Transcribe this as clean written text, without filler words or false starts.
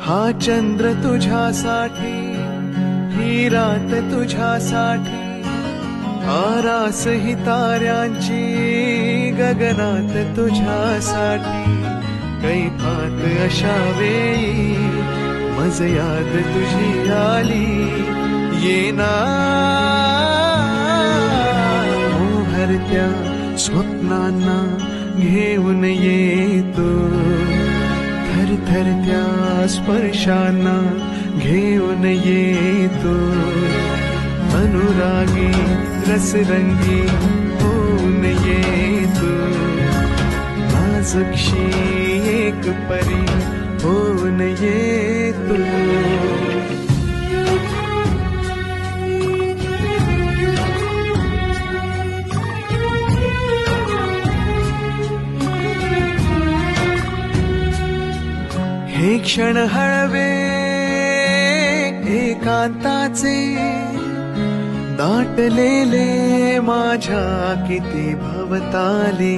हा चंद्र तुझ्यासाठी, ही रात तुझ्यासाठी, आरास ही ताऱ्यांची गगनात तुझ्यासाठी. कैफात अशा वेळी मज याद तुझी आली, येना मोहरत्या स्वप्नांना घेऊन येतो, थरथरत्या स्पर्शांना घेऊन येतो. अनुरागी रसरंगी होऊन येतो, नाजूकशी एक परी होऊन येतो. हे क्षण हळवे एकांताचे, दाटलेले माझ्या किती भवताले.